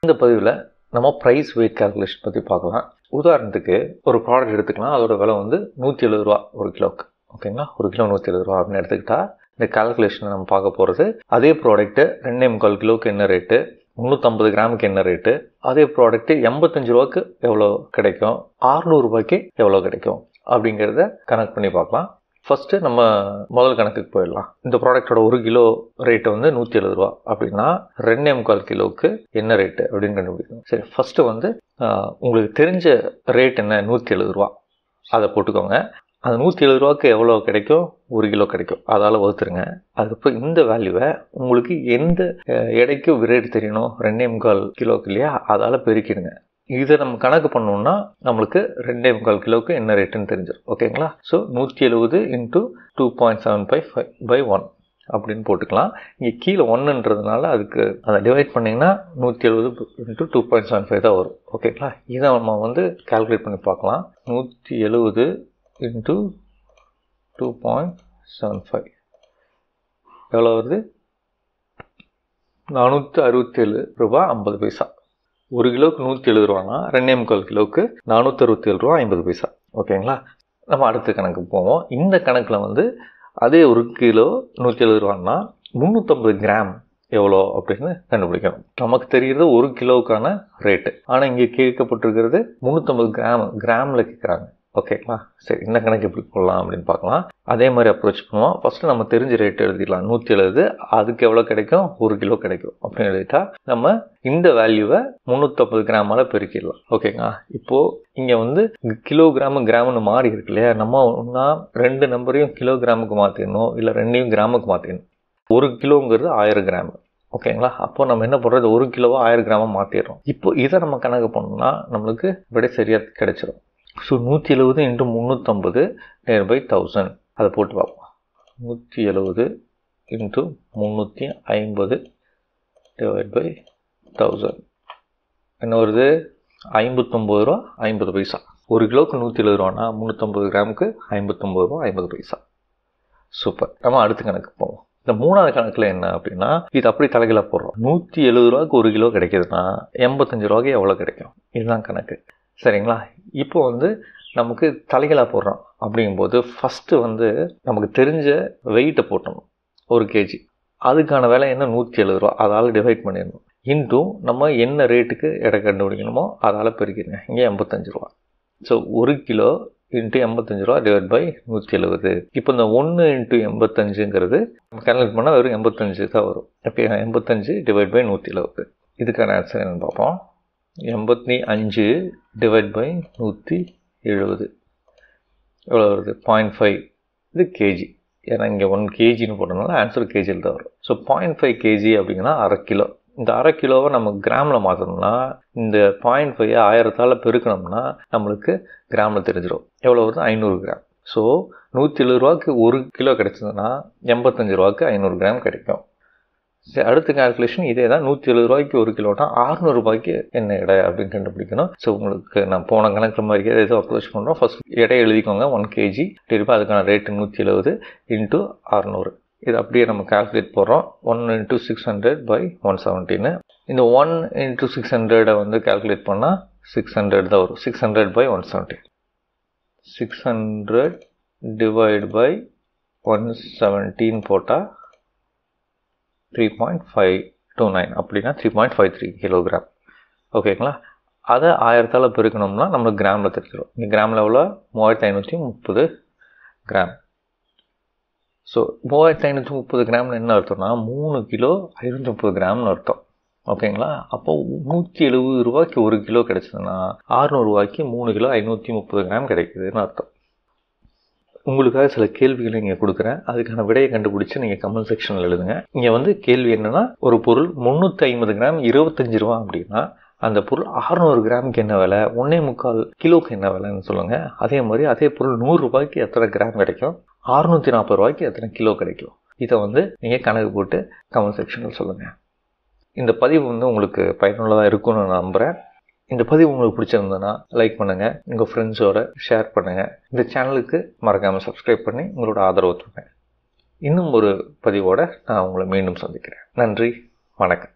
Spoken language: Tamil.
இந்த பதிவில் நம்ம ப்ரைஸ் வெயிட் கால்குலேஷன் பற்றி பார்க்கலாம். உதாரணத்துக்கு ஒரு ப்ராடக்ட் எடுத்துக்கலாம், அதோட விலை வந்து 170 ரூபா ஒரு கிலோவுக்கு. ஓகேங்களா, ஒரு கிலோ 170 ரூபா அப்படின்னு எடுத்துக்கிட்டா இந்த கால்குலேஷனை நம்ம பார்க்க போகிறது அதே ப்ராடக்ட்டு 2.25 கிலோவுக்கு என்ன ரேட்டு, 350 கிராமுக்கு என்ன ரேட்டு, அதே ப்ராடக்ட்டு 85 ரூபாய்க்கு எவ்வளோ கிடைக்கும், 600 ரூபாய்க்கு எவ்வளோ கிடைக்கும் அப்படிங்கிறத கனெக்ட் பண்ணி பார்க்கலாம். ஃபஸ்ட்டு நம்ம முதல் கணக்குக்கு போயிடலாம். இந்த ப்ராடக்டோட ஒரு கிலோ ரேட்டு வந்து 170 ரூபா அப்படின்னா 2.25 கிலோவுக்கு என்ன ரேட்டு அப்படின்னு கண்டுபிடிக்கணும். சரி, ஃபஸ்ட்டு வந்து உங்களுக்கு தெரிஞ்ச ரேட் என்ன, 170 ரூபா, அதை போட்டுக்கோங்க. அந்த 170 ரூபாய்க்கு எவ்வளோ கிடைக்கும், ஒரு கிலோ கிடைக்கும், அதால் வகுத்துருங்க. அதுக்கப்புறம் இந்த வேல்யூவை உங்களுக்கு எந்த எடைக்கு ரேட் தெரியணும், 2.25 கிலோவுக்கு இல்லையா, அதால் பெருக்கிடுங்க. இதை நம்ம கணக்கு பண்ணோம்னா நம்மளுக்கு 2.25 கிலோவுக்கு என்ன ரேட்டுன்னு தெரிஞ்சிடும். ஓகேங்களா, ஸோ 170 × 2.75/1 அப்படின்னு போட்டுக்கலாம். இங்கே கீழே 1ன்றதுனால அதுக்கு அதை டிவைட் பண்ணிங்கன்னா 170 × 2.75 தான் வரும். ஓகேங்களா, இதை நம்ம வந்து கால்குலேட் பண்ணி பார்க்கலாம். 170 × 2.75 எவ்வளோ வருது, 467 ரூபா 50 பைசா. ஒரு கிலோவுக்கு 170 ரூபானா 2.25 கிலோவுக்கு 467 ரூபா 50 பைசா. ஓகேங்களா, நம்ம அடுத்த கணக்கு போவோம். இந்த கணக்கில் வந்து அதே ஒரு கிலோ 170 ரூபான்னா 350 கிராம் எவ்வளோ அப்படின்னு கண்டுபிடிக்கணும். நமக்கு தெரிகிறது ஒரு கிலோவுக்கான ரேட்டு, ஆனால் இங்கே கேட்கப்பட்டிருக்கிறது 350 கிராமில் கேட்குறாங்க. ஓகேங்களா, சரி, இந்த கணக்கு எப்படி போடலாம் அப்படின்னு பார்க்கலாம். அதே மாதிரி அப்ரோச் பண்ணுவோம். ஃபஸ்ட்டு நம்ம தெரிஞ்ச ரேட் எழுதிக்கலாம், 170, அதுக்கு எவ்வளோ கிடைக்கும், ஒரு கிலோ கிடைக்கும் அப்படின்னு எழுதிட்டா நம்ம இந்த வேல்யூவை 350 கிராமால் பெருக்கிடலாம். ஓகேங்களா, இப்போது இங்கே வந்து கிராம்னு மாறி இருக்கு இல்லையா, நம்ம ஒன்றா 2 நம்பரையும் கிலோகிராமுக்கு மாற்றிடணும், இல்லை 2ஐயும் கிராமுக்கு மாற்றிடணும். ஒரு கிலோங்கிறது 1000 கிராம். ஓகேங்களா, அப்போ நம்ம என்ன பண்ணுறது, ஒரு கிலோவை 1000 கிராமாக மாற்றிடுறோம். இப்போ இதை நம்ம கணக்கு பண்ணோம்னா நம்மளுக்கு விடை சரியாக கிடைச்சிடும். ஸோ 170 × 350 /1000 அதை போட்டு பார்ப்போம். 170 × 350 /1000 என்ன வருது, 59 ரூபா 50 பைசா. ஒரு கிலோவுக்கு 170 ரூபானா 350 கிராமுக்கு 59 ரூபா 50 பைசா. சூப்பர். நம்ம அடுத்த கணக்கு போவோம். இந்த மூணாவது கணக்கில் என்ன அப்படின்னா, இது அப்படி தலைகளாக போடுறோம். 170 ரூபாய்க்கு ஒரு கிலோ கிடைக்கிதுன்னா 85 ரூபாய்க்கு எவ்வளோ கிடைக்கும், இதுதான் கணக்கு. சரிங்களா, இப்போ வந்து நமக்கு தலைகளாக போடுறோம் அப்படிங்கும்போது ஃபஸ்ட்டு வந்து நமக்கு தெரிஞ்ச வெயிட்டை போட்டணும், 1 kg. அதுக்கான விலை என்ன, 170 ரூபா, அதால் டிவைட் பண்ணிடணும். இன்ட்டும் நம்ம என்ன ரேட்டுக்கு எடை கண்டுபிடிக்கணுமோ அதால் பெருக்கிடுங்க. இங்கே 85 ரூபா. ஸோ 1 கிலோ × 85 ரூபா /170. இப்போ இந்த 1 × 85ங்கிறது நம்ம கால்குலேட் பண்ணால் வெறும் 85 தான் வரும். இப்போ 85 /170. இதுக்கான ஆன்சர் என்னென்னு பார்ப்போம். 85 /170 எவ்வளோ வருது, 0.5. இது கேஜி, ஏன்னா இங்கே 1 kgன்னு போட்டதுனால ஆன்சர் கேஜியில் தான் வரும். ஸோ 0.5 kg அப்படிங்கன்னா அரை கிலோ. இந்த அரை கிலோவை நம்ம கிராமில் மாற்றணும்னா இந்த 0.5 1000ஆல் பெருக்கணும்னா நம்மளுக்கு கிராமில் தெரிஞ்சிடும். எவ்வளோ வருது, 500 கிராம். ஸோ 170 ரூபாய்க்கு ஒரு கிலோ கிடைச்சதுன்னா 85 ரூபாய்க்கு 500 கிராம் கிடைக்கும். சரி, அடுத்த கால்குலேஷன் இதே தான். 170 ரூபாய்க்கு ஒரு கிலோனா 600 ரூபாய்க்கு என்ன எடை அப்படின்னு கண்டுபிடிக்கணும். ஸோ உங்களுக்கு நான் போன கணக்கு மாதிரி ஏதோ அப்ரோச் பண்ணுறோம். ஃபர்ஸ்ட் எடை எழுதிக்கோங்க, 1 kg. திருப்பி அதுக்கான ரேட்டு 170 × 600. இது அப்படியே நம்ம கால்குலேட் போடுறோம். 1 × 600/170. இந்த 1 × 600 வந்து கால்குலேட் பண்ணால் 600 தான் வரும். 600/170. 600 / 170 போட்டால் 3.529 அப்படின்னா 3.53 கிலோகிராம். ஓகேங்களா, அதை 1000ஆல் பெருக்கணும்னா நம்மளுக்கு கிராமில் தெரிஞ்சிடும். இங்கே கிராமில் எவ்வளோ, 3530 கிராம். ஸோ 3530 கிராம்னு என்ன அர்த்தம்னா 3 கிலோ 530 கிராம்னு அர்த்தம். ஓகேங்களா, அப்போ 170 ரூபாய்க்கு ஒரு கிலோ கிடைச்சதுன்னா 600 ரூபாய்க்கு 3 கிலோ 530 கிராம் கிடைக்குதுன்னு அர்த்தம். உங்களுக்காக சில கேள்விகளை இங்கே கொடுக்குறேன், அதுக்கான விடையை கண்டுபிடிச்சி நீங்கள் கமெண்ட் செக்ஷனில் எழுதுங்க. இங்கே வந்து கேள்வி என்னென்னா, ஒரு பொருள் 350 கிராம் 25 ரூபா அப்படின்னா அந்த பொருள் 600 கிராமுக்கு என்ன விலை, 1.25 கிலோவுக்கு என்ன விலைன்னு சொல்லுங்கள். அதே மாதிரி அதே பொருள் 100 ரூபாய்க்கு எத்தனை கிராம் கிடைக்கும், 640 ரூபாய்க்கு எத்தனை கிலோ கிடைக்கும், இதை வந்து நீங்கள் கணக்கு போட்டு கமெண்ட் செக்ஷனில் சொல்லுங்கள். இந்த பதிவு வந்து உங்களுக்கு பயனுள்ளதாக இருக்கும்னு நான் நம்புகிறேன். இந்த பதிவு உங்களுக்கு பிடிச்சிருந்ததுன்னா லைக் பண்ணுங்கள், உங்கள் ஃப்ரெண்ட்ஸோட ஷேர் பண்ணுங்கள். இந்த சேனலுக்கு மறக்காமல் சப்ஸ்கிரைப் பண்ணி உங்களோட ஆதரவு தருங்க. இன்னும் ஒரு பதிவோடு நான் உங்களை மீண்டும் சந்திக்கிறேன். நன்றி, வணக்கம்.